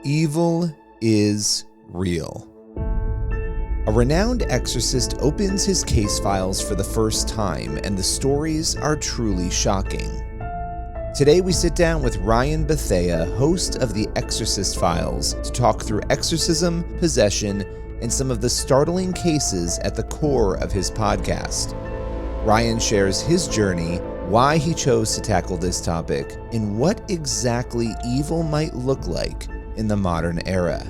Evil is real. A renowned exorcist opens his case files for the first time, and the stories are truly shocking. Today we sit down with Ryan Bethea, host of the Exorcist Files, to talk through exorcism, possession, and some of the startling cases at the core of his podcast. Ryan shares his journey, why he chose to tackle this topic, and what exactly evil might look like in the modern era.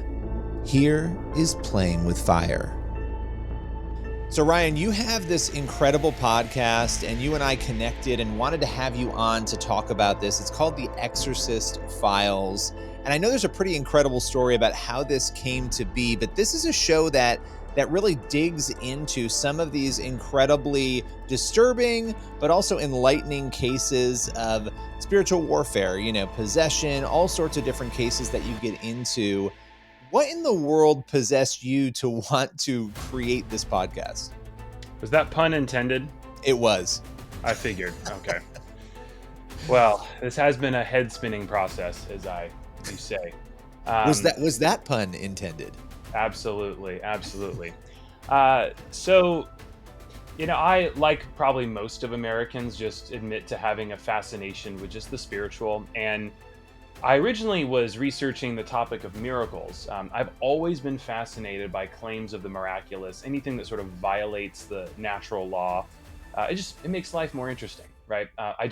Here is Playing with Fire. So Ryan, you have this incredible podcast, and you and I connected and wanted to have you on to talk about this. It's called the Exorcist Files. And I know there's a pretty incredible story about how this came to be, but this is a show that really digs into some of these incredibly disturbing, but also enlightening cases of spiritual warfare, possession, all sorts of different cases that you get into. What in the world possessed you to want to create this podcast? Was that pun intended? It was. I figured. Okay. Well, this has been a head-spinning process, as you say. Was that pun intended? Absolutely. So, I, like probably most of Americans, just admit to having a fascination with just the spiritual. And I originally was researching the topic of miracles. I've always been fascinated by claims of the miraculous, anything that sort of violates the natural law. It makes life more interesting, right? I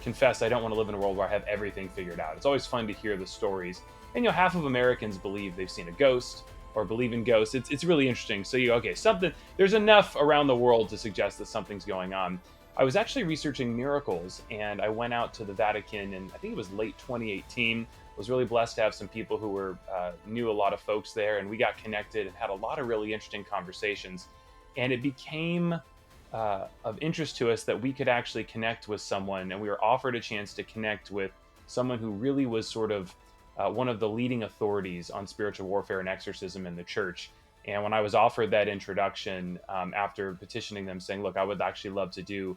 confess I don't want to live in a world where I have everything figured out. It's always fun to hear the stories. And half of Americans believe they've seen a ghost or believe in ghosts. It's really interesting. So there's enough around the world to suggest that something's going on. I was actually researching miracles, and I went out to the Vatican, and I think it was late 2018. Was really blessed to have some people who knew a lot of folks there, and we got connected and had a lot of really interesting conversations. And it became of interest to us that we could actually connect with someone, and we were offered a chance to connect with someone who really was sort of one of the leading authorities on spiritual warfare and exorcism in the church. And when I was offered that introduction, after petitioning them, saying, look, I would actually love to do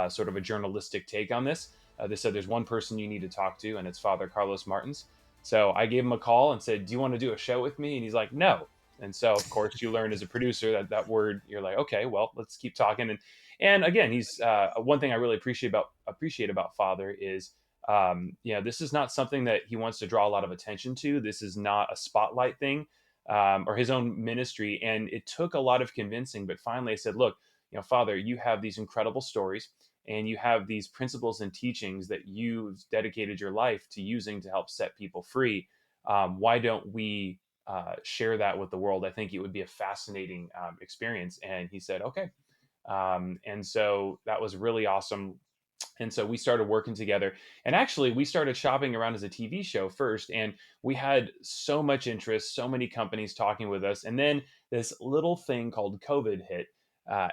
sort of a journalistic take on this, they said there's one person you need to talk to, and it's Father Carlos Martins. So I gave him a call and said, do you want to do a show with me? And he's like, no. And so, of course, you learn as a producer that word, you're like, okay, well, let's keep talking. And again, he's one thing I really appreciate about Father is, this is not something that he wants to draw a lot of attention to. This is not a spotlight thing. Or his own ministry. And it took a lot of convincing, but finally I said, look, Father, you have these incredible stories and you have these principles and teachings that you've dedicated your life to using to help set people free. Why don't we share that with the world? I think it would be a fascinating experience. And he said, okay. And so that was really awesome. And so we started working together, and actually we started shopping around as a TV show first. And we had so much interest, so many companies talking with us. And then this little thing called COVID hit.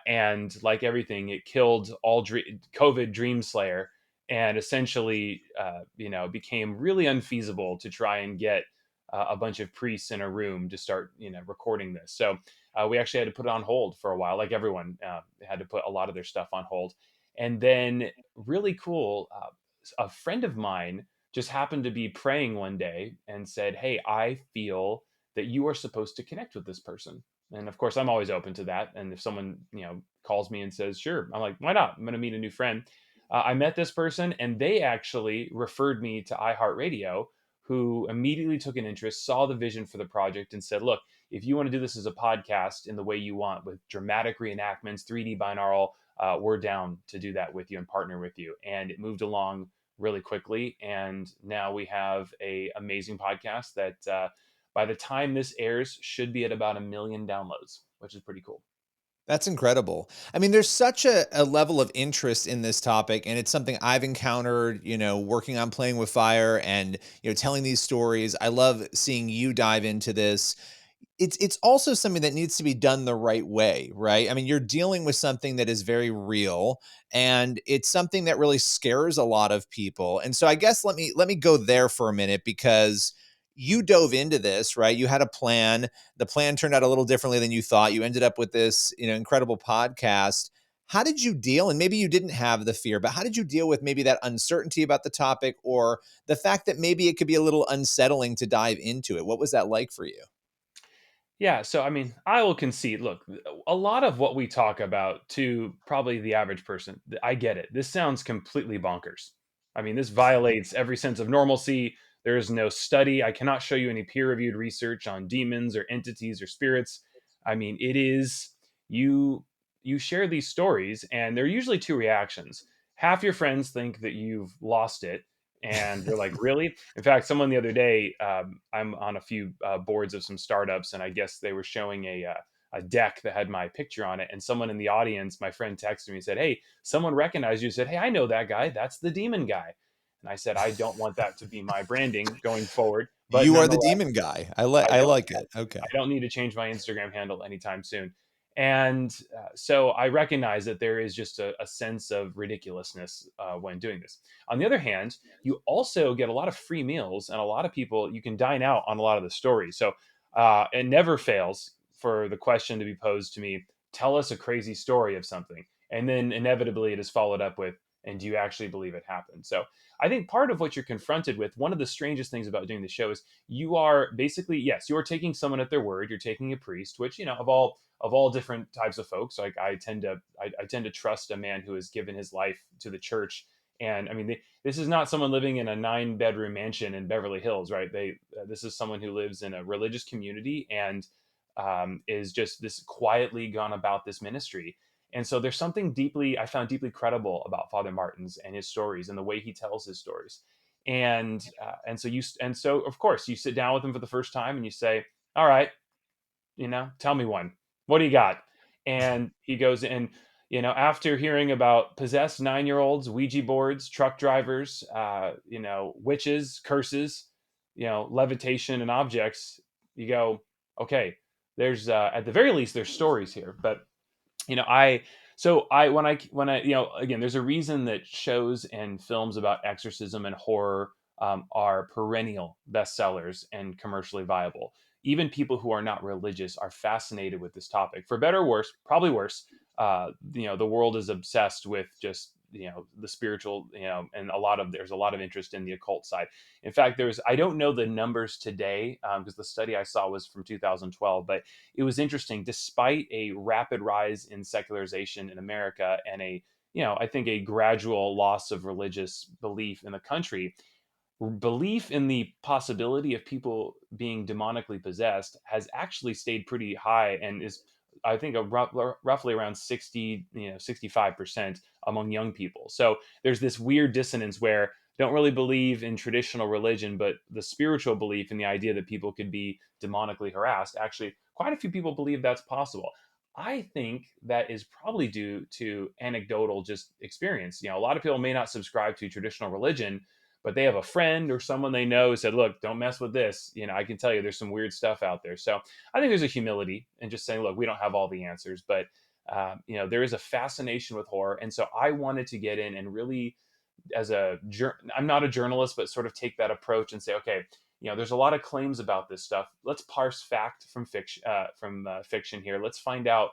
And like everything, it killed all COVID Dream Slayer, and essentially, became really unfeasible to try and get a bunch of priests in a room to start, recording this. So we actually had to put it on hold for a while, like everyone had to put a lot of their stuff on hold. And then really cool, a friend of mine just happened to be praying one day and said, hey, I feel that you are supposed to connect with this person. And of course, I'm always open to that. And if someone, calls me and says, sure, I'm like, why not? I'm going to meet a new friend. I met this person, and they actually referred me to iHeartRadio, who immediately took an interest, saw the vision for the project, and said, look, if you want to do this as a podcast in the way you want, with dramatic reenactments, 3D binaural, we're down to do that with you and partner with you. And it moved along really quickly. And now we have a amazing podcast that by the time this airs should be at about 1 million downloads, which is pretty cool. That's incredible. I mean, there's such a level of interest in this topic, and it's something I've encountered, working on Playing with Fire and, telling these stories. I love seeing you dive into this. It's also something that needs to be done the right way, right? I mean, you're dealing with something that is very real, and it's something that really scares a lot of people. And so I guess let me go there for a minute, because you dove into this, right? You had a plan. The plan turned out a little differently than you thought. You ended up with this, incredible podcast. How did you deal, and maybe you didn't have the fear, but how did you deal with maybe that uncertainty about the topic, or the fact that maybe it could be a little unsettling to dive into it? What was that like for you? Yeah, so I mean, I will concede. Look, a lot of what we talk about to probably the average person, I get it. This sounds completely bonkers. I mean, this violates every sense of normalcy. There is no study. I cannot show you any peer-reviewed research on demons or entities or spirits. I mean, it is you you share these stories and there are usually two reactions. Half your friends think that you've lost it and they're like, really? In fact, someone the other day, I'm on a few boards of some startups, and I guess they were showing a deck that had my picture on it. And someone in the audience, my friend, texted me and said, "Hey, someone recognized you." Said, "Hey, I know that guy. That's the demon guy." And I said, "I don't want that to be my branding going forward, but You are the nonetheless, demon guy. I I don't." like it. Okay. I don't need to change my Instagram handle anytime soon. And so I recognize that there is just a sense of ridiculousness when doing this. On the other hand, you also get a lot of free meals, and a lot of people, you can dine out on a lot of the stories. So it never fails for the question to be posed to me, tell us a crazy story of something. And then inevitably it is followed up with, and do you actually believe it happened? So I think part of what you're confronted with, one of the strangest things about doing the show is you are basically, yes, you are taking someone at their word. You're taking a priest, which, of all different types of folks, like I tend to trust a man who has given his life to the church. And I mean, this is not someone living in a 9-bedroom mansion in Beverly Hills, right? This is someone who lives in a religious community and is just this quietly gone about this ministry. And so there's something deeply, I found deeply credible about Father Martin's and his stories and the way he tells his stories. And so of course you sit down with him for the first time and you say, all right, tell me one. What do you got? And he goes in, after hearing about possessed 9-year-olds, Ouija boards, truck drivers, witches, curses, levitation and objects, you go, okay, there's at the very least there's stories here. But I so I when I again, there's a reason that shows and films about exorcism and horror are perennial bestsellers and commercially viable. Even people who are not religious are fascinated with this topic, for better or worse, probably worse. The world is obsessed with just the spiritual, and there's a lot of interest in the occult side. In fact, I don't know the numbers today because the study I saw was from 2012, but it was interesting. Despite a rapid rise in secularization in America and I think a gradual loss of religious belief in the country, belief in the possibility of people being demonically possessed has actually stayed pretty high and is, I think, roughly around 65% among young people. So there's this weird dissonance where don't really believe in traditional religion, but the spiritual belief in the idea that people could be demonically harassed, actually quite a few people believe that's possible. I think that is probably due to anecdotal just experience. A lot of people may not subscribe to traditional religion, but they have a friend or someone they know who said, look, don't mess with this. I can tell you there's some weird stuff out there. So I think there's a humility in just saying, look, we don't have all the answers, but there is a fascination with horror. And so I wanted to get in and really, I'm not a journalist, but sort of take that approach and say, okay, there's a lot of claims about this stuff. Let's parse fact from fiction here. Let's find out,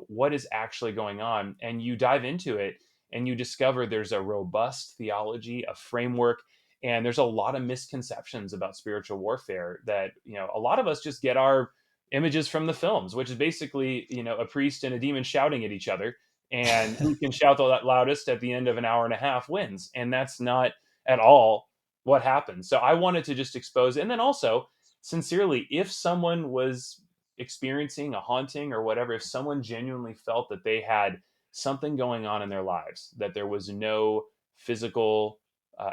what is actually going on. And you dive into it and you discover there's a robust theology, a framework, and there's a lot of misconceptions about spiritual warfare that, a lot of us just get our images from the films, which is basically, a priest and a demon shouting at each other, and who can shout the loudest at the end of an hour and a half wins. And that's not at all what happened. So I wanted to just expose, and then also, sincerely, if someone was experiencing a haunting or whatever, if someone genuinely felt that they had something going on in their lives that there was no physical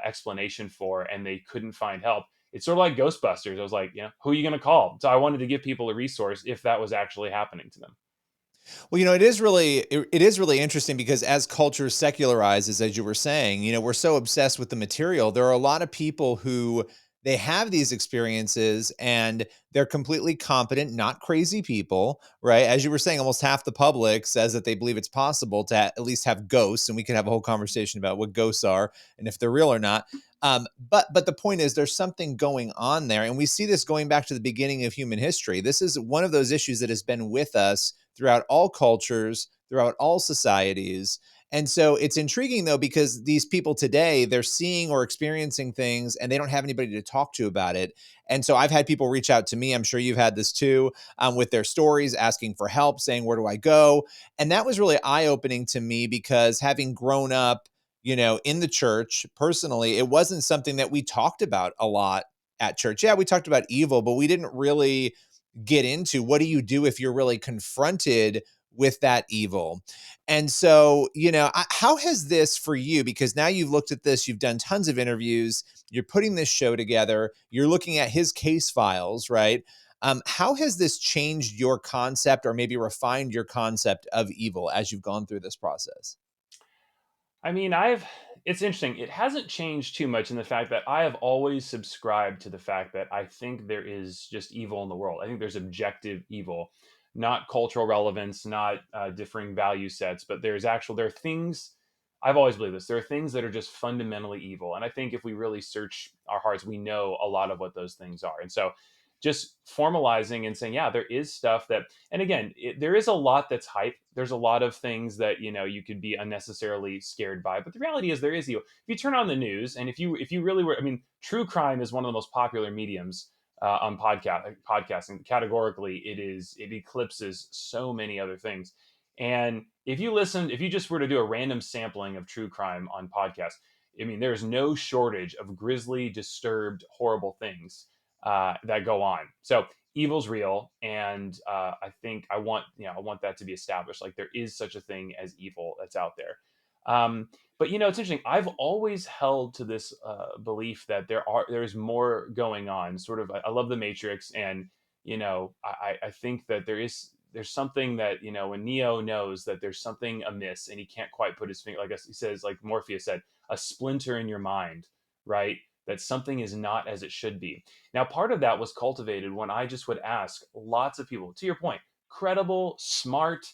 explanation for and they couldn't find help, it's sort of like Ghostbusters. I was like, who are you going to call? So I wanted to give people a resource if that was actually happening to them. Well, it is really interesting because as culture secularizes, as you were saying, we're so obsessed with the material. There are a lot of people who they have these experiences and they're completely competent, not crazy people, right? As you were saying, almost half the public says that they believe it's possible to at least have ghosts, and we could have a whole conversation about what ghosts are and if they're real or not. But the point is, there's something going on there, and we see this going back to the beginning of human history. This is one of those issues that has been with us throughout all cultures throughout all societies. And so it's intriguing, though, because these people today, they're seeing or experiencing things and they don't have anybody to talk to about it. And so I've had people reach out to me. I'm sure you've had this too, with their stories, asking for help, saying, where do I go? And that was really eye opening to me because having grown up, in the church personally, it wasn't something that we talked about a lot at church. Yeah, we talked about evil, but we didn't really get into what do you do if you're really confronted with that evil. And so, how has this for you, because now you've looked at this, you've done tons of interviews, you're putting this show together, you're looking at his case files, right? How has this changed your concept or maybe refined your concept of evil as you've gone through this process? I mean, it's interesting. It hasn't changed too much in the fact that I have always subscribed to the fact that I think there is just evil in the world. I think there's objective evil, not cultural relevance, not differing value sets, but there are things. I've always believed this. There are things that are just fundamentally evil, and I think if we really search our hearts, we know a lot of what those things are. And so, just formalizing and saying, yeah, there is stuff that, and again, there is a lot that's hype. There's a lot of things that you could be unnecessarily scared by, but the reality is there is evil. If you turn on the news, and if you really were, I mean, true crime is one of the most popular mediums on podcasting. Categorically, it eclipses so many other things. And if you just were to do a random sampling of true crime on podcasts, I mean, there's no shortage of grisly, disturbed, horrible things that go on. So evil's real, and I think I want that to be established. Like there is such a thing as evil that's out there. But it's interesting. I've always held to this belief that there's more going on. Sort of, I love the Matrix, and I think that there's something that when Neo knows that there's something amiss and he can't quite put his finger, like he says, like Morpheus said, a splinter in your mind, right? That something is not as it should be. Now, part of that was cultivated when I just would ask lots of people, to your point, credible, smart,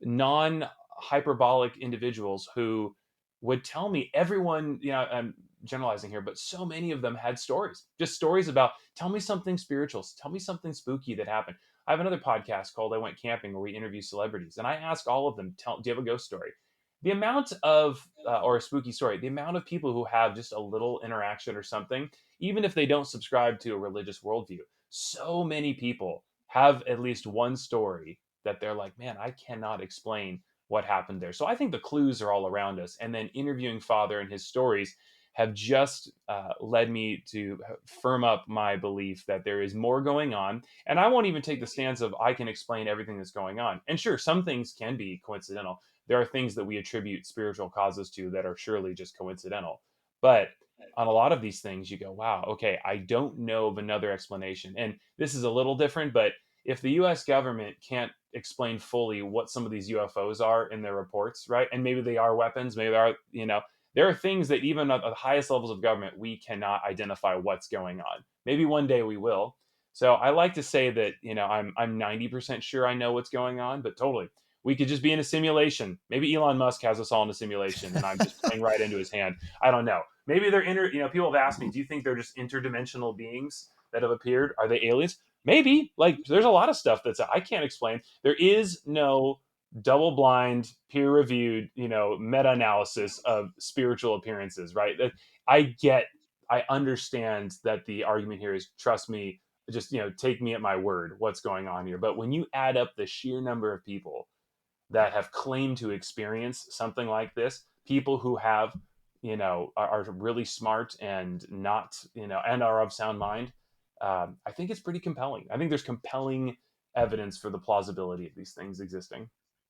non hyperbolic individuals who would tell me everyone, I'm generalizing here, but so many of them had stories, just stories about tell me something spiritual, tell me something spooky that happened. I have another podcast called I Went Camping where we interview celebrities, and I ask all of them, do you have a ghost story? The amount of, or a spooky story, the amount of people who have just a little interaction or something, even if they don't subscribe to a religious worldview, so many people have at least one story that they're like, man, I cannot explain what happened there. So I think the clues are all around us. And then interviewing Father and his stories have just led me to firm up my belief that there is more going on. And I won't even take the stance of I can explain everything that's going on. And sure, some things can be coincidental. There are things that we attribute spiritual causes to that are surely just coincidental. But on a lot of these things, you go, wow, okay, I don't know of another explanation. And this is a little different, but if the US government can't explain fully what some of these UFOs are in their reports, right? And maybe they are weapons, maybe they are, there are things that even at the highest levels of government, we cannot identify what's going on. Maybe one day we will. So I like to say that, I'm 90% sure I know what's going on, but totally. We could just be in a simulation. Maybe Elon Musk has us all in a simulation and I'm just playing right into his hand. I don't know. Maybe they're people have asked me, do you think they're just interdimensional beings that have appeared? Are they aliens? Maybe. Like there's a lot of stuff that's I can't explain. There is no double blind, peer reviewed, meta analysis of spiritual appearances, right? That I understand that the argument here is trust me, just take me at my word, what's going on here. But when you add up the sheer number of people that have claimed to experience something like this, people who have, are really smart and not, and are of sound mind, I think it's pretty compelling. I think there's compelling evidence for the plausibility of these things existing.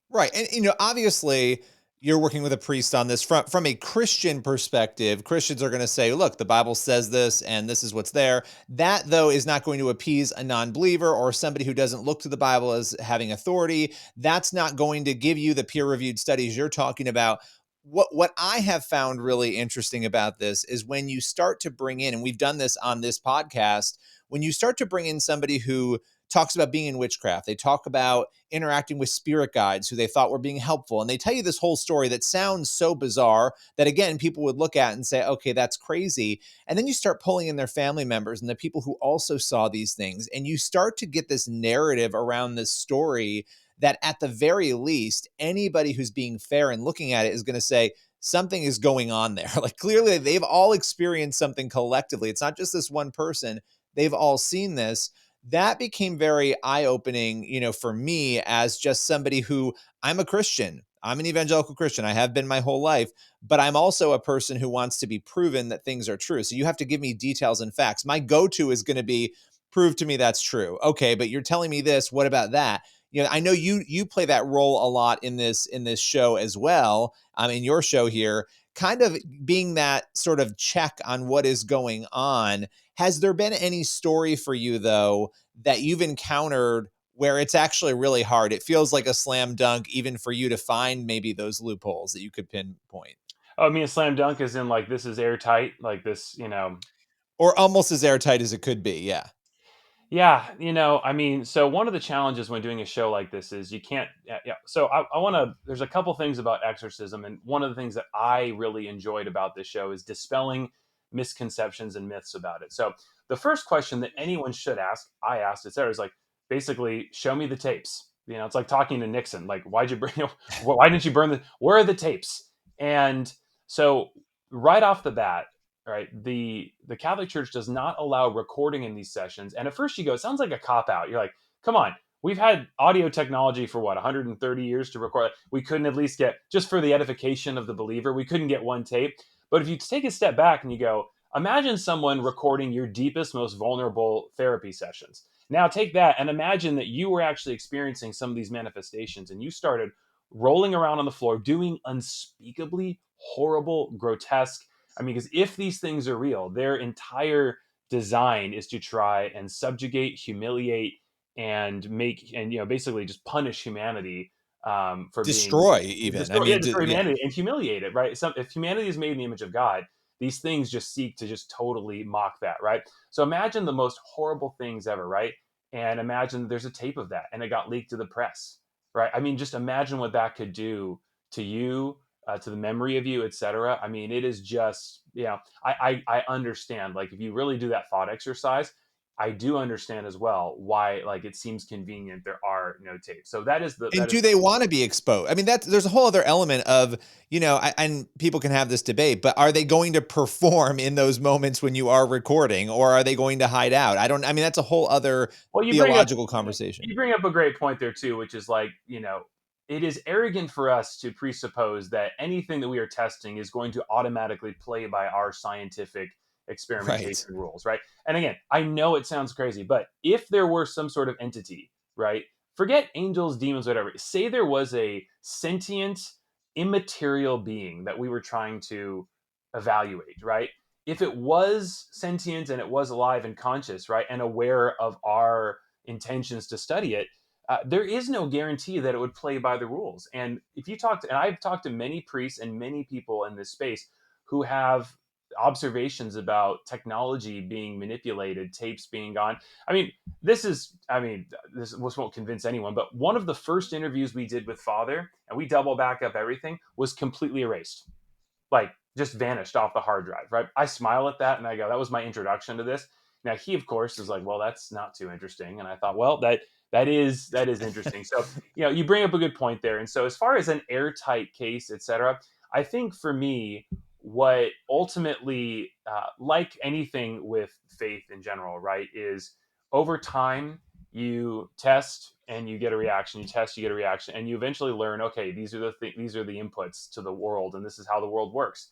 Right. And, obviously, you're working with a priest on this from a Christian perspective. Christians are going to say, look, the Bible says this and this is what's there. That, though, is not going to appease a non-believer or somebody who doesn't look to the Bible as having authority. That's not going to give you the peer-reviewed studies you're talking about. What I have found really interesting about this is when you start to bring in, and we've done this on this podcast, when you start to bring in somebody who talks about being in witchcraft, they talk about interacting with spirit guides who they thought were being helpful, and they tell you this whole story that sounds so bizarre that, again, people would look at and say, okay, that's crazy. And then you start pulling in their family members and the people who also saw these things, and you start to get this narrative around this story that at the very least, anybody who's being fair and looking at it is going to say, something is going on there. Like clearly they've all experienced something collectively. It's not just this one person. They've all seen this. That became very eye-opening, for me as just somebody who I'm a Christian. I'm an evangelical Christian. I have been my whole life, but I'm also a person who wants to be proven that things are true. So you have to give me details and facts. My go-to is going to be prove to me that's true. Okay, but you're telling me this. What about that? I know you play that role a lot in this show as well. In your show here, kind of being that sort of check on what is going on. Has there been any story for you though that you've encountered where it's actually really hard? It feels like a slam dunk even for you to find maybe those loopholes that you could pinpoint. Oh, I mean, a slam dunk is in like this is airtight, like this, Or almost as airtight as it could be, yeah. Yeah, I mean, so one of the challenges when doing a show like this is you can't, yeah. Yeah. So I want to, there's a couple things about exorcism. And one of the things that I really enjoyed about this show is dispelling misconceptions and myths about it. So the first question that anyone should ask, I asked, et cetera, is like, basically, show me the tapes. It's like talking to Nixon. Like, why'd you bring, why didn't you burn where are the tapes? And so right off the bat, right, the Catholic Church does not allow recording in these sessions. And at first you go, it sounds like a cop out. You're like, come on, we've had audio technology for what, 130 years to record. We couldn't at least get, just for the edification of the believer, we couldn't get one tape. But if you take a step back and you go, imagine someone recording your deepest, most vulnerable therapy sessions. Now take that and imagine that you were actually experiencing some of these manifestations and you started rolling around on the floor doing unspeakably horrible, grotesque. I mean, because if these things are real, their entire design is to try and subjugate, humiliate, and make, and basically just punish humanity for being Destroy even. I destroy, yeah, mean, destroy yeah. humanity and humiliate it. Right? So if humanity is made in the image of God, these things just seek to just totally mock that. Right? So imagine the most horrible things ever. Right? And imagine there's a tape of that, and it got leaked to the press. Right? I mean, just imagine what that could do to you, to the memory of you, etc. I mean, it is just, I understand. Like, if you really do that thought exercise, I do understand as well why, like, it seems convenient there are no tapes. So And that is do they want to be exposed? I mean, there's a whole other element of, and people can have this debate, but are they going to perform in those moments when you are recording, or are they going to hide out? I mean, that's a whole other well, theological conversation. you bring up a great point there too, which is like, it is arrogant for us to presuppose that anything that we are testing is going to automatically play by our scientific experimentation Right. rules, right? And again, I know it sounds crazy, but if there were some sort of entity, right? Forget angels, demons, whatever. Say there was a sentient, immaterial being that we were trying to evaluate, right? If it was sentient and it was alive and conscious, right, and aware of our intentions to study it, there is no guarantee that it would play by the rules. And if you talk to, and I've talked to many priests and many people in this space who have observations about technology being manipulated, tapes being gone. This won't convince anyone, but one of the first interviews we did with Father, and we double back up everything, was completely erased, like just vanished off the hard drive, right? I smile at that and I go, that was my introduction to this. Now he, of course, is like, well, that's not too interesting. And I thought, well, that is interesting. So, you bring up a good point there. And so as far as an airtight case, etc., I think for me, what ultimately, like anything with faith in general, right, is over time you test and you get a reaction, you test, you get a reaction, and you eventually learn, okay, these are these are the inputs to the world, and this is how the world works.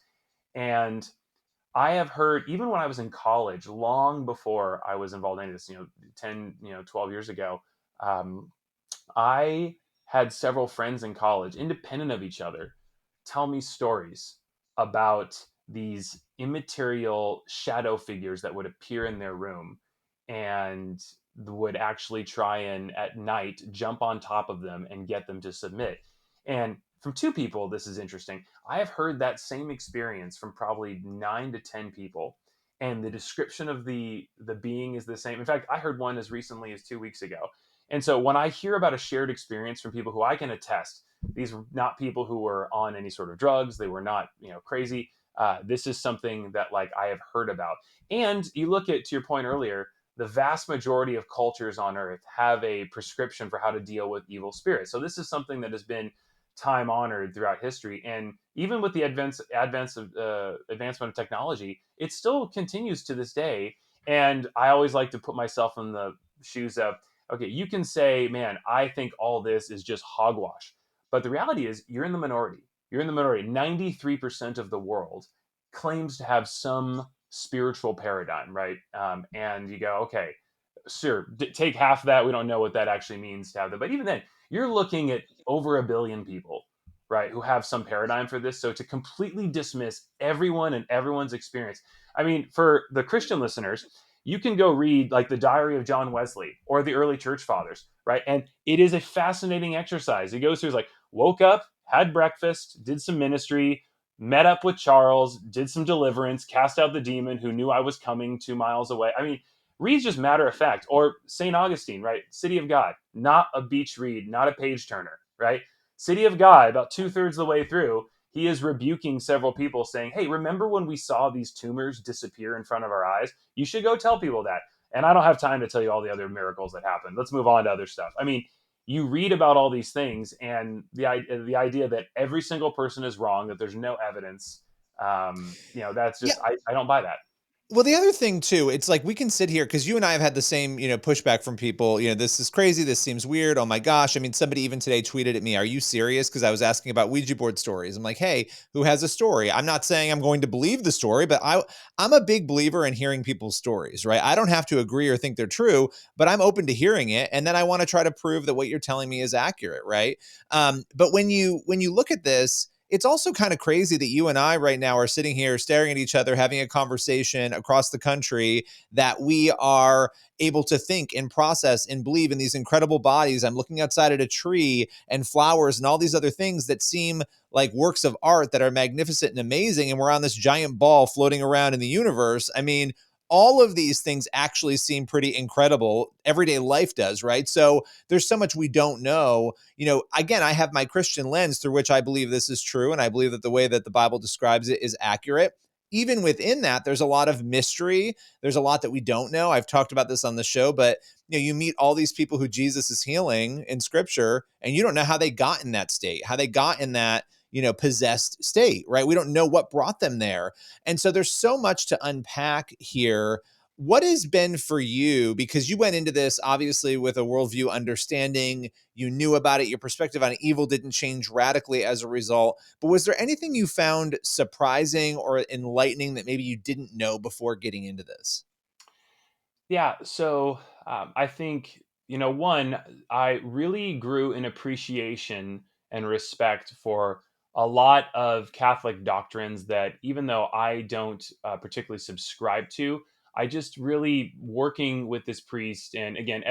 And I have heard, even when I was in college, long before I was involved in this, 10, 12 years ago, um, I had several friends in college, independent of each other, tell me stories about these immaterial shadow figures that would appear in their room and would actually try and at night jump on top of them and get them to submit. And from two people, this is interesting. I have heard that same experience from probably 9 to 10 people, and the description of the being is the same. In fact, I heard one as recently as 2 weeks ago. And so when I hear about a shared experience from people who I can attest, these were not people who were on any sort of drugs, they were not, crazy. This is something that, like, I have heard about. And you look at, to your point earlier, the vast majority of cultures on earth have a prescription for how to deal with evil spirits. So this is something that has been time honored throughout history, and even with the advancement of technology, it still continues to this day. And I always like to put myself in the shoes of, okay, you can say, man, I think all this is just hogwash, but the reality is you're in the minority. You're in the minority. 93% of the world claims to have some spiritual paradigm, right? And you go, okay, sure, take half of that. We don't know what that actually means to have that. But even then, you're looking at over a billion people, right, who have some paradigm for this. So to completely dismiss everyone and everyone's experience, I mean, for the Christian listeners, you can go read like the Diary of John Wesley or the early church fathers, right? And it is a fascinating exercise. He goes through, like, woke up, had breakfast, did some ministry, met up with Charles, did some deliverance, cast out the demon who knew I was coming 2 miles away. I mean, read's just matter of fact. Or St. Augustine, right? City of God, not a beach read, not a page turner, right? City of God, about 2/3 of the way through, he is rebuking several people saying, hey, remember when we saw these tumors disappear in front of our eyes? You should go tell people that. And I don't have time to tell you all the other miracles that happened. Let's move on to other stuff. I mean, you read about all these things, and the idea that every single person is wrong, that there's no evidence, that's Yeah. just, I don't buy that. Well, the other thing too, it's like we can sit here because you and I have had the same, pushback from people. This is crazy. This seems weird. Oh my gosh. I mean, somebody even today tweeted at me, "Are you serious?" Because I was asking about Ouija board stories. I'm like, hey, who has a story? I'm not saying I'm going to believe the story, but I'm a big believer in hearing people's stories, right? I don't have to agree or think they're true, but I'm open to hearing it, and then I want to try to prove that what you're telling me is accurate, right? But when you look at this, it's also kind of crazy that you and I right now are sitting here staring at each other, having a conversation across the country, that we are able to think and process and believe in these incredible bodies. I'm looking outside at a tree and flowers and all these other things that seem like works of art that are magnificent and amazing. And we're on this giant ball floating around in the universe. I mean, all of these things actually seem pretty incredible. Everyday life does, right? So there's so much we don't know. Again, I have my Christian lens through which I believe this is true, and I believe that the way that the Bible describes it is accurate. Even within that, there's a lot of mystery. There's a lot that we don't know. I've talked about this on the show, but you meet all these people who Jesus is healing in scripture, and you don't know how they got in that state, how they got in that, possessed state, right? We don't know what brought them there. And so there's so much to unpack here. What has been for you, because you went into this obviously with a worldview understanding, you knew about it, your perspective on evil didn't change radically as a result, but was there anything you found surprising or enlightening that maybe you didn't know before getting into this? Yeah. So I think, one, I really grew in appreciation and respect for a lot of Catholic doctrines that, even though I don't particularly subscribe to, I just really working with this priest. And again,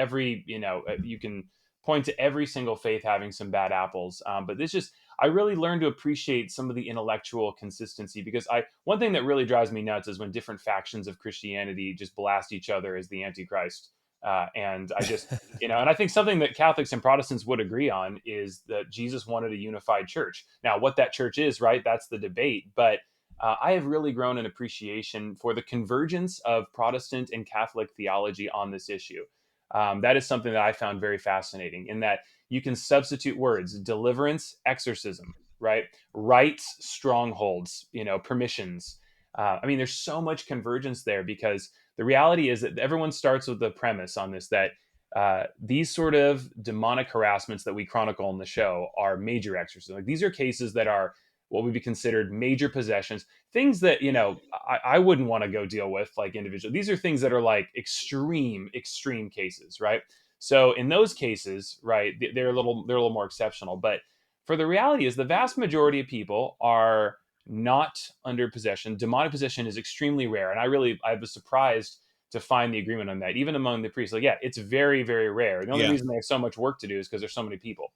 you can point to every single faith having some bad apples. But this just, I really learned to appreciate some of the intellectual consistency, because one thing that really drives me nuts is when different factions of Christianity just blast each other as the Antichrist. And I just, and I think something that Catholics and Protestants would agree on is that Jesus wanted a unified church. Now, what that church is, right? That's the debate. But I have really grown in appreciation for the convergence of Protestant and Catholic theology on this issue. That is something that I found very fascinating, in that you can substitute words: deliverance, exorcism, right? Rights, strongholds, permissions. I mean, there's so much convergence there, because the reality is that everyone starts with the premise on this, that these sort of demonic harassments that we chronicle in the show are major exorcisms. Like, these are cases that are what would be considered major possessions, things that I wouldn't want to go deal with like individual. These are things that are like extreme cases, right? So in those cases, right, they're a little more exceptional. But for the reality is, the vast majority of people are not under possession. Demonic possession is extremely rare, and I was surprised to find the agreement on that, even among the priests. Like, yeah, it's very, very rare. The only Yeah. reason they have so much work to do is because there's so many people,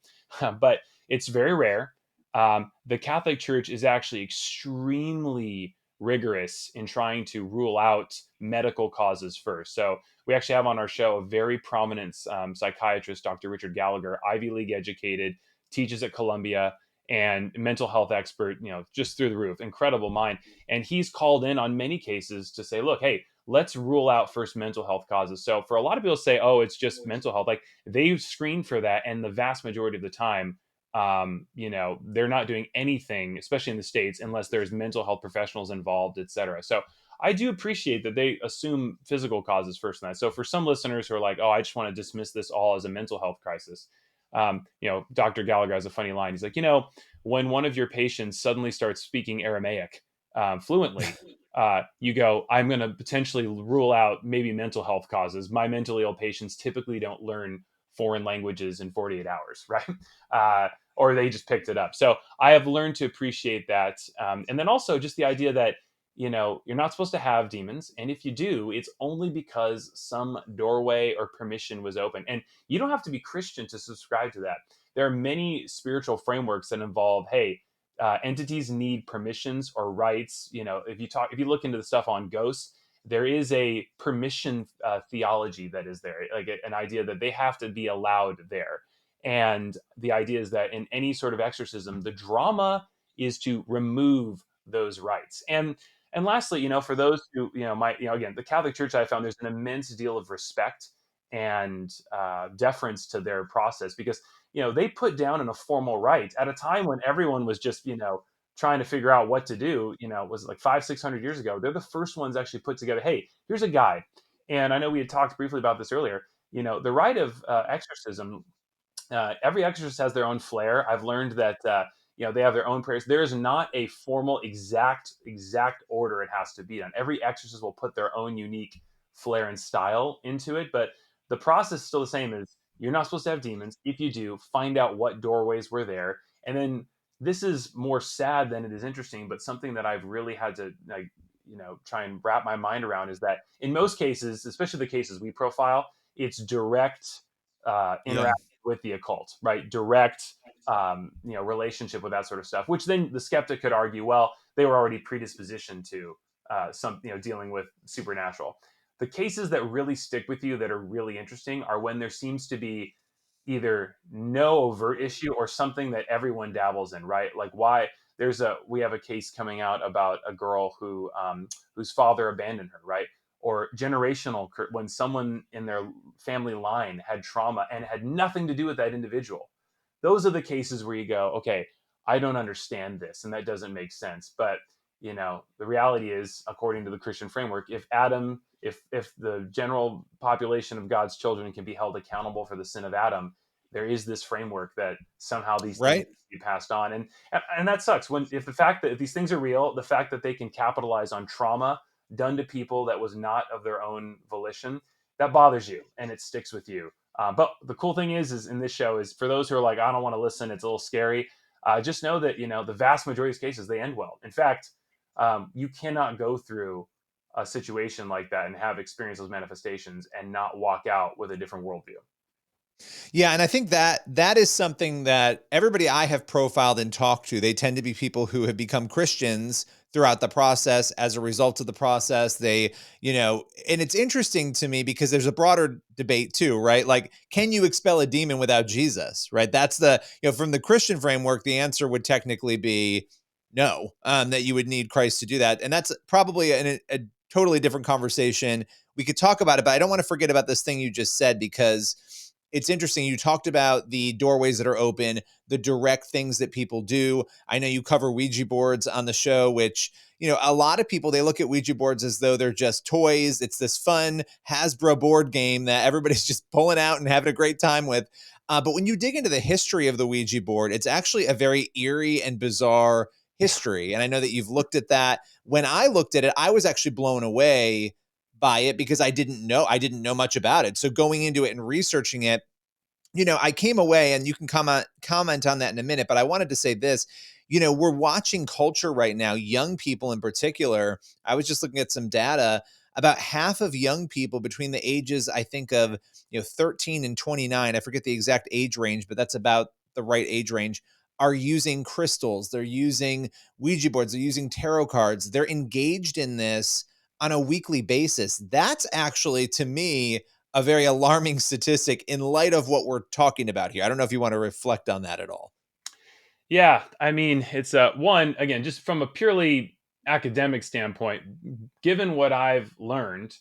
but it's very rare. The Catholic Church is actually extremely rigorous in trying to rule out medical causes first. So we actually have on our show a very prominent psychiatrist, Dr. Richard Gallagher, Ivy League educated, teaches at Columbia, and mental health expert, just through the roof, incredible mind. And he's called in on many cases to say, look, hey, let's rule out first mental health causes. So for a lot of people say, oh, it's just mental health, like they screen for that, and the vast majority of the time, they're not doing anything, especially in the States, unless there's mental health professionals involved, et cetera. So I do appreciate that they assume physical causes first in that. So for some listeners who are like, oh, I just want to dismiss this all as a mental health crisis, Dr. Gallagher has a funny line. He's like, when one of your patients suddenly starts speaking Aramaic fluently, you go, I'm going to potentially rule out maybe mental health causes. My mentally ill patients typically don't learn foreign languages in 48 hours, right? Or they just picked it up. So I have learned to appreciate that. And then also just the idea that, you're not supposed to have demons. And if you do, it's only because some doorway or permission was open. And you don't have to be Christian to subscribe to that. There are many spiritual frameworks that involve, hey, entities need permissions or rights. If you look into the stuff on ghosts, there is a permission theology that is there, like an idea that they have to be allowed there. And the idea is that in any sort of exorcism, the drama is to remove those rights. And lastly, for those who, might, again, the Catholic Church, I found there's an immense deal of respect and deference to their process, because they put down in a formal rite at a time when everyone was just trying to figure out what to do. Was it like 500-600 years ago? They're the first ones actually put together, hey, here's a guide. And I know we had talked briefly about this earlier. The rite of exorcism, every exorcist has their own flair. I've learned that they have their own prayers. There is not a formal exact order it has to be done. Every exorcist will put their own unique flair and style into it, but the process is still the same. As you're not supposed to have demons. If you do, find out what doorways were there, and then this is more sad than it is interesting, but something that I've really had to try and wrap my mind around is that in most cases, especially the cases we profile, it's direct Yeah. interaction with the occult, right? Direct, relationship with that sort of stuff. Which then the skeptic could argue, well, they were already predispositioned to dealing with supernatural. The cases that really stick with you, that are really interesting, are when there seems to be either no overt issue or something that everyone dabbles in, right? Like why we have a case coming out about a girl whose father abandoned her, right? Or generational, when someone in their family line had trauma and had nothing to do with that individual. Those are the cases where you go, okay, I don't understand this, and that doesn't make sense. But the reality is, according to the Christian framework, if the general population of God's children can be held accountable for the sin of Adam, there is this framework that somehow these things Right. be passed on. And that sucks, when if the fact that if these things are real, the fact that they can capitalize on trauma done to people that was not of their own volition, that bothers you and it sticks with you. But the cool thing is in this show is, for those who are like, I don't want to listen, it's a little scary. Just know that the vast majority of cases, they end well. In fact, you cannot go through a situation like that and have experienced those manifestations and not walk out with a different worldview. Yeah, and I think that is something that everybody I have profiled and talked to, they tend to be people who have become Christians throughout the process. As a result of the process, and it's interesting to me because there's a broader debate too, right? Like, can you expel a demon without Jesus, right? That's from the Christian framework, the answer would technically be no, that you would need Christ to do that. And that's probably a totally different conversation. We could talk about it, but I don't want to forget about this thing you just said, because it's interesting. You talked about the doorways that are open, the direct things that people do. I know you cover Ouija boards on the show, which, a lot of people, they look at Ouija boards as though they're just toys. It's this fun Hasbro board game that everybody's just pulling out and having a great time with. But when you dig into the history of the Ouija board, it's actually a very eerie and bizarre history. And I know that you've looked at that. When I looked at it, I was actually blown away by it because I didn't know much about it. So going into it and researching it, I came away, and you can comment on that in a minute, but I wanted to say this. We're watching culture right now, young people in particular. I was just looking at some data. About half of young people between the ages, I think, of 13 and 29, I forget the exact age range, but that's about the right age range, are using crystals. They're using Ouija boards. They're using tarot cards. They're engaged in this on a weekly basis. That's actually, to me, a very alarming statistic in light of what we're talking about here. I don't know if you want to reflect on that at all. Yeah, I mean, it's one, again, just from a purely academic standpoint, given what I've learned,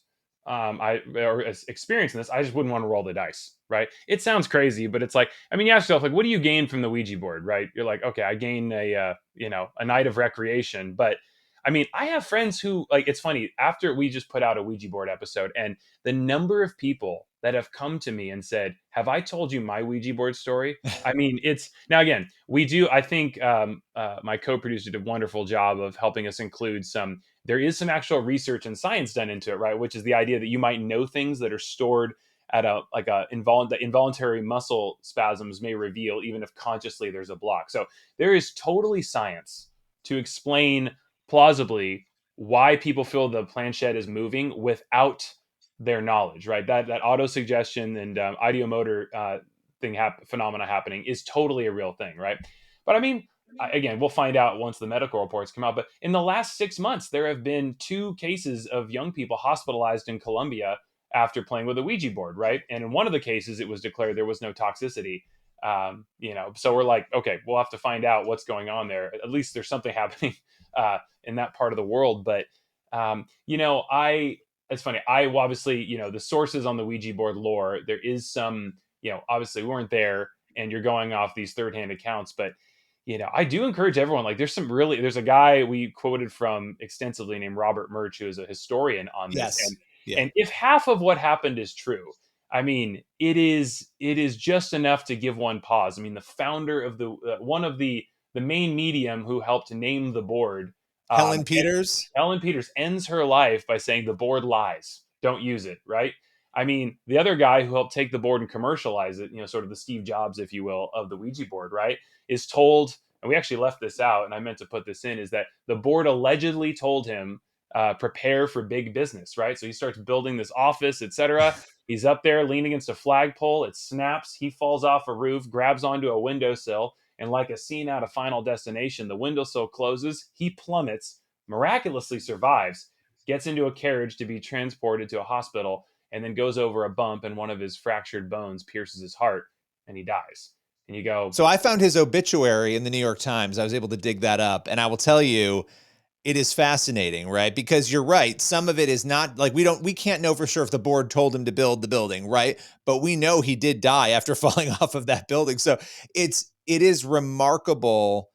experienced in this, I just wouldn't want to roll the dice, right? It sounds crazy, but it's like, I mean, you ask yourself, like, what do you gain from the Ouija board, right? You're like, okay, I gain a night of recreation, but I mean, I have friends who, like, it's funny, after we just put out a Ouija board episode, and the number of people that have come to me and said, have I told you my Ouija board story? I mean, it's now again, we do. I think my co-producer did a wonderful job of helping us include some. There is some actual research and science done into it, right? Which is the idea that you might know things that are stored at that involuntary muscle spasms may reveal, even if consciously there's a block. So there is totally science to explain plausibly why people feel the planchette is moving without their knowledge, right? That auto suggestion and ideomotor phenomena happening is totally a real thing, right? But I mean, again, we'll find out once the medical reports come out. But in the last 6 months, there have been 2 cases of young people hospitalized in Colombia after playing with a Ouija board, right? And in one of the cases, it was declared there was no toxicity. So we're like, okay, we'll have to find out what's going on there. At least there's something happening in that part of the world. But I it's funny. I obviously, the sources on the Ouija board lore, there is some, obviously we weren't there and you're going off these third-hand accounts, but I do encourage everyone, like there's a guy we quoted from extensively named Robert Murch, who is a historian on this. Yes. And Yeah. and if half of what happened is true, I mean, it is just enough to give one pause. I mean, the founder of one of the main medium who helped name the board, Helen Peters. Ellen Peters ends her life by saying the board lies. Don't use it, right? I mean, the other guy who helped take the board and commercialize it, sort of the Steve Jobs, if you will, of the Ouija board, right, is told, and we actually left this out, and I meant to put this in, is that the board allegedly told him, prepare for big business, right? So he starts building this office, etc. He's up there leaning against a flagpole. It snaps. He falls off a roof, grabs onto a windowsill, and like a scene out of Final Destination, the windowsill closes. He plummets, miraculously survives, gets into a carriage to be transported to a hospital, and then goes over a bump, and one of his fractured bones pierces his heart, and he dies. And you go, So I found his obituary in the New York Times. I was able to dig that up. And I will tell you, it is fascinating, right? Because you're right. Some of it is not like we can't know for sure if the board told him to build the building, right? But we know he did die after falling off of that building. So it is remarkable.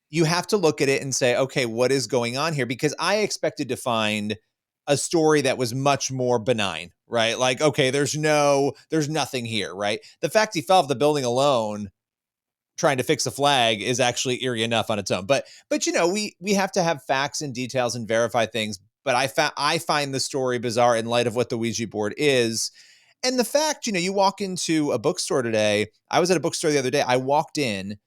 You have to look at it and say, okay, what is going on here? Because I expected to find a story that was much more benign, right? Like, okay, there's nothing here, right? The fact he fell off the building alone trying to fix a flag is actually eerie enough on its own. But we have to have facts and details and verify things. But I find the story bizarre in light of what the Ouija board is. And the fact, you walk into a bookstore today. I was at a bookstore the other day. I walked in,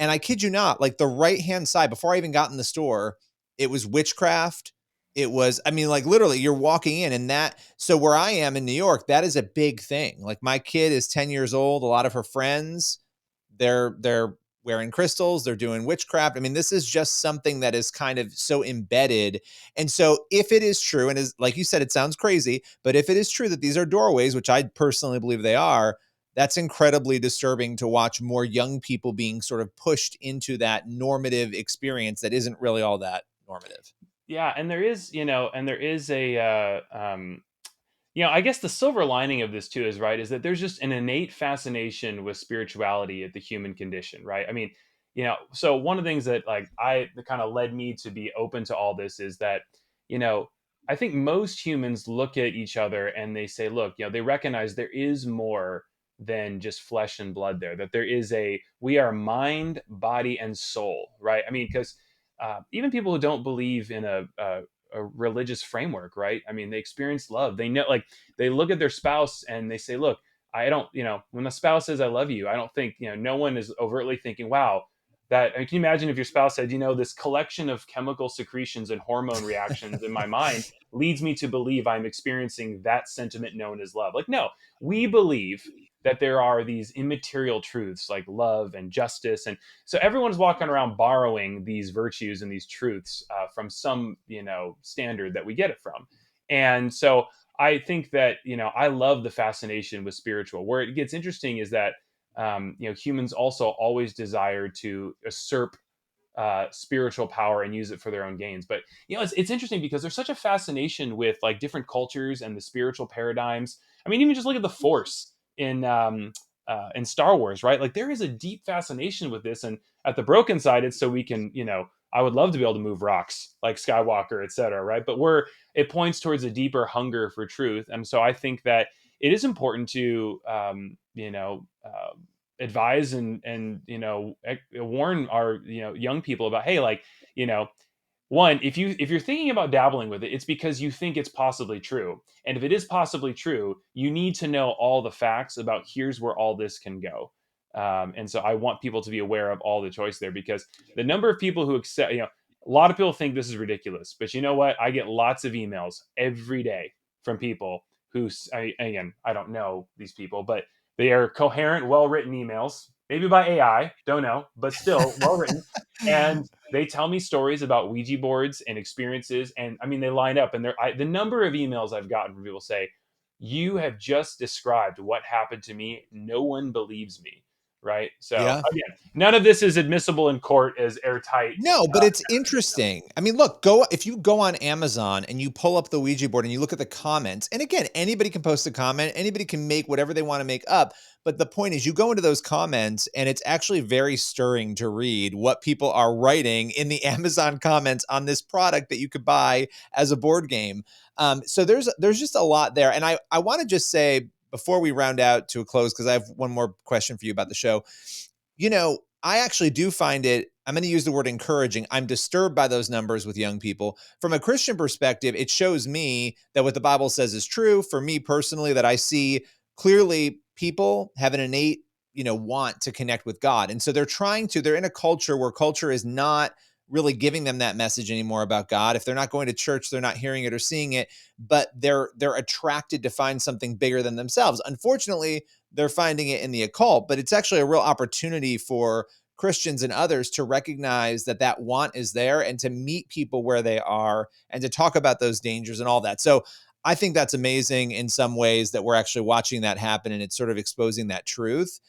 and I kid you not, like the right-hand side, before I even got in the store, it was witchcraft. It was, I mean, like literally you're walking in, and so where I am in New York, that is a big thing. Like my kid is 10 years old. A lot of her friends, they're wearing crystals, they're doing witchcraft. I mean, this is just something that is kind of so embedded. And so if it is true, and is like you said, it sounds crazy, but if it is true that these are doorways, which I personally believe they are, that's incredibly disturbing to watch more young people being sort of pushed into that normative experience that isn't really all that normative. yeah, and there is I guess the silver lining of this too is, right, is that there's just an innate fascination with spirituality at the human condition, right? I mean, so one of the things that like that kind of led me to be open to all this is that, you know, I think most humans look at each other and they say, look, they recognize there is more than just flesh and blood there, that we are mind, body, and soul, right? I mean, because even people who don't believe in a religious framework, right? I mean, they experience love. They know, like, they look at their spouse and they say, look, I don't, when the spouse says, I love you, I don't think, no one is overtly thinking, wow, I mean, can you imagine if your spouse said, this collection of chemical secretions and hormone reactions in my mind leads me to believe I'm experiencing that sentiment known as love? Like, no, we believe that there are these immaterial truths like love and justice. And so everyone's walking around borrowing these virtues and these truths from some, standard that we get it from. And so I think that, I love the fascination with spiritual. Where it gets interesting is that, humans also always desire to usurp spiritual power and use it for their own gains. But it's interesting because there's such a fascination with like different cultures and the spiritual paradigms. I mean, even just look at the Force in Star Wars, right? Like there is a deep fascination with this, and at the broken side, it's so we can, I would love to be able to move rocks like Skywalker, etc. Right? But it points towards a deeper hunger for truth, and so I think that it is important to, advise and warn our young people about, hey, like, you know one, if you're thinking about dabbling with it, it's because you think it's possibly true, and if it is possibly true, you need to know all the facts about here's where all this can go. And so I want people to be aware of all the choice there, because the number of people who accept, a lot of people think this is ridiculous, but you know what, I get lots of emails every day from people who, again, I don't know these people, but they are coherent, well written emails, maybe by AI, don't know, but still well written. And they tell me stories about Ouija boards and experiences, and I mean, they line up. And the number of emails I've gotten from people say, "You have just described what happened to me. No one believes me." Right. So Yeah. again, none of this is admissible in court as airtight. No, but it's interesting. I mean, look, if you go on Amazon and you pull up the Ouija board and you look at the comments, and again, anybody can post a comment, anybody can make whatever they want to make up. But the point is, you go into those comments, and it's actually very stirring to read what people are writing in the Amazon comments on this product that you could buy as a board game. So there's just a lot there, and I want to just say before we round out to a close, because I have one more question for you about the show. I actually do find it, I'm going to use the word encouraging. I'm disturbed by those numbers with young people. From a Christian perspective, it shows me that what the Bible says is true. For me personally, that I see clearly people have an innate, want to connect with God. And so they're in a culture where culture is not really giving them that message anymore about God. If they're not going to church, they're not hearing it or seeing it, but they're attracted to find something bigger than themselves. Unfortunately, they're finding it in the occult, but it's actually a real opportunity for Christians and others to recognize that want is there and to meet people where they are and to talk about those dangers and all that. So I think that's amazing in some ways that we're actually watching that happen, and it's sort of exposing that truth.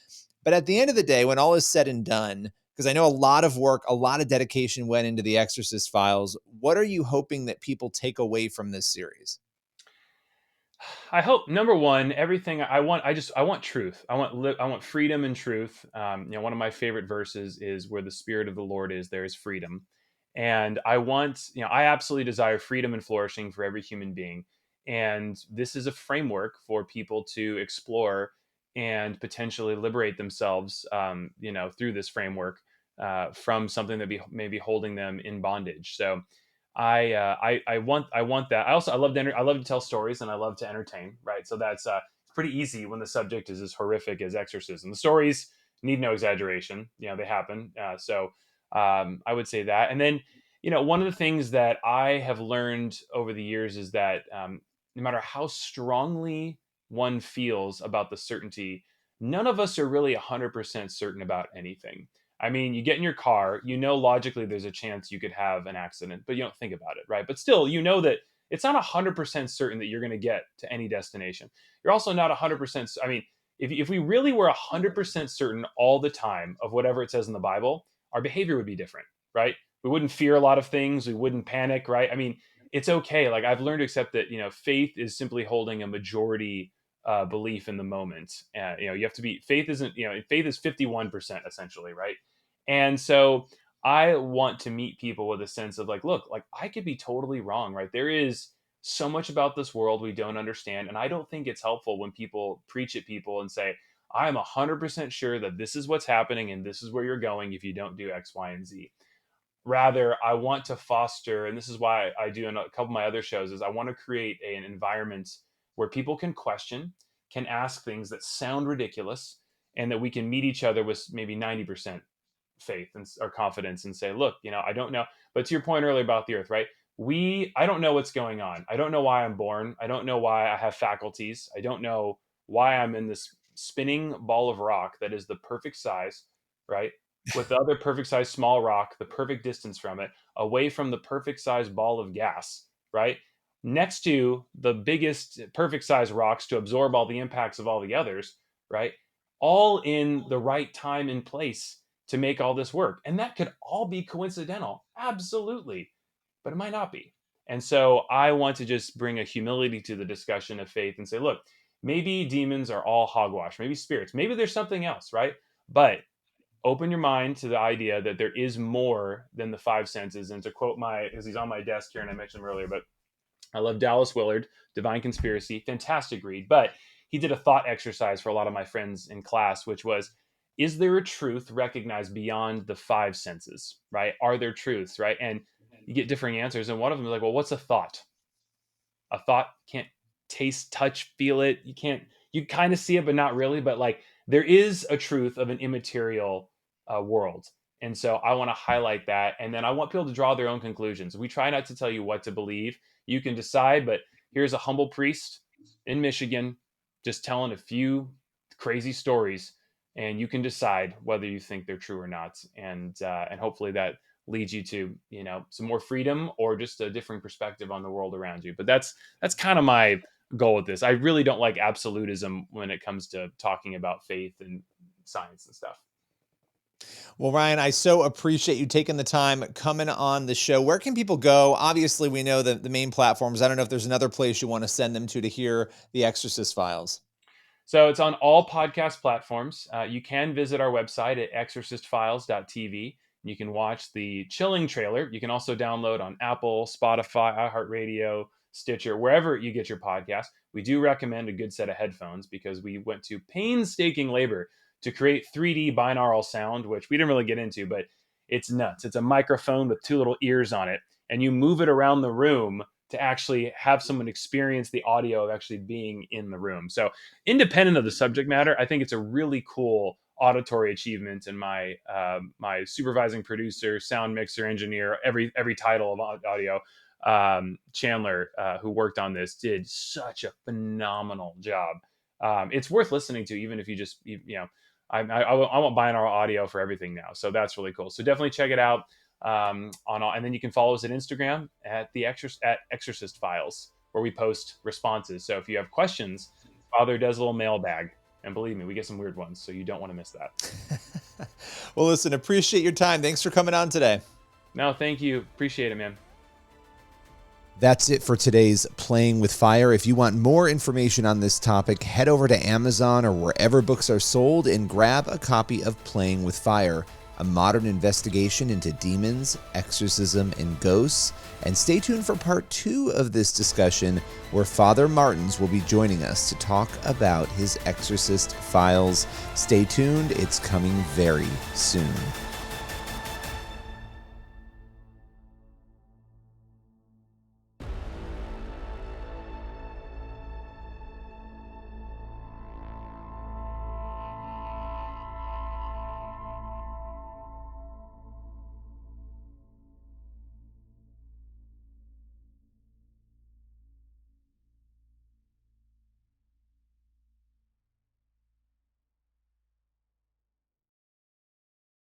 But at the end of the day, when all is said and done, because I know a lot of work, a lot of dedication went into the Exorcist Files, what are you hoping that people take away from this series? I hope, number one, everything I want truth. I want freedom and truth. One of my favorite verses is, "Where the Spirit of the Lord is, there is freedom." And I absolutely desire freedom and flourishing for every human being. And this is a framework for people to explore and potentially liberate themselves, through this framework, from something that may be holding them in bondage. So I want that. I love to tell stories, and I love to entertain. Right, so that's pretty easy when the subject is as horrific as exorcism. The stories need no exaggeration. They happen. So I would say that. And then one of the things that I have learned over the years is that no matter how strongly one feels about the certainty, none of us are really 100% certain about anything. I mean, you get in your car, logically there's a chance you could have an accident, but you don't think about it, right? But still, that it's not 100% certain that you're going to get to any destination. You're also not 100%. I mean, if we really were 100% certain all the time of whatever it says in the Bible, our behavior would be different, right? We wouldn't fear a lot of things. We wouldn't panic, right? I mean, it's okay. Like, I've learned to accept that, faith is simply holding a majority belief in the moment. You have to be, faith isn't, faith is 51% essentially, right? And so I want to meet people with a sense of like, look, like I could be totally wrong, right? There is so much about this world we don't understand. And I don't think it's helpful when people preach at people and say, I'm 100% sure that this is what's happening and this is where you're going if you don't do X, Y, and Z. Rather, I want to foster, and this is why I do in a couple of my other shows, is I want to create an environment where people can question, can ask things that sound ridiculous, and that we can meet each other with maybe 90% faith and or confidence and say, look, I don't know. But to your point earlier about the earth, right? I don't know what's going on. I don't know why I'm born. I don't know why I have faculties. I don't know why I'm in this spinning ball of rock that is the perfect size, right? With the other perfect size small rock, the perfect distance from it, away from the perfect size ball of gas, right? Next to the biggest perfect size rocks to absorb all the impacts of all the others, right? All in the right time and place. to make all this work. And that could all be coincidental. Absolutely. But it might not be. And so I want to just bring a humility to the discussion of faith and say, look, maybe demons are all hogwash, maybe spirits, maybe there's something else, right? But open your mind to the idea that there is more than the five senses. And to quote because he's on my desk here and I mentioned him earlier, but I love Dallas Willard, Divine Conspiracy, fantastic read. But he did a thought exercise for a lot of my friends in class, which was, is there a truth recognized beyond the five senses, right? Are there truths, right? And you get differing answers. And one of them is like, well, what's a thought? A thought can't taste, touch, feel it. You kind of see it, but not really. But like, there is a truth of an immaterial world. And so I want to highlight that. And then I want people to draw their own conclusions. We try not to tell you what to believe. You can decide, but here's a humble priest in Michigan just telling a few crazy stories, and you can decide whether you think they're true or not. And hopefully that leads you to, some more freedom or just a different perspective on the world around you. But that's kind of my goal with this. I really don't like absolutism when it comes to talking about faith and science and stuff. Well, Ryan, I so appreciate you taking the time coming on the show. Where can people go? Obviously, we know the main platforms. I don't know if there's another place you want to send them to hear the Exorcist Files. So it's on all podcast platforms. You can visit our website at exorcistfiles.tv. You can watch the chilling trailer. You can also download on Apple, Spotify, iHeartRadio, Stitcher, wherever you get your podcast. We do recommend a good set of headphones because we went to painstaking labor to create 3D binaural sound, which we didn't really get into, but it's nuts. It's a microphone with two little ears on it, and you move it around the room to actually have someone experience the audio of actually being in the room. So independent of the subject matter, I think it's a really cool auditory achievement. And my supervising producer, sound mixer, engineer, every title of audio, Chandler, who worked on this, did such a phenomenal job. It's worth listening to, even if you just, I want binaural audio for everything now. So that's really cool. So definitely check it out. And then you can follow us at Instagram at Exorcist Files, where we post responses. So if you have questions, Father does a little mailbag, and believe me, we get some weird ones, so you don't want to miss that. Well, listen, appreciate your time. Thanks for coming on today. No, thank you. Appreciate it, man. That's it for today's Playing with Fire. If you want more information on this topic, head over to Amazon or wherever books are sold and grab a copy of Playing with Fire, a modern investigation into demons, exorcism, and ghosts. And stay tuned for part 2 of this discussion, where Father Martins will be joining us to talk about his Exorcist Files. Stay tuned, it's coming very soon.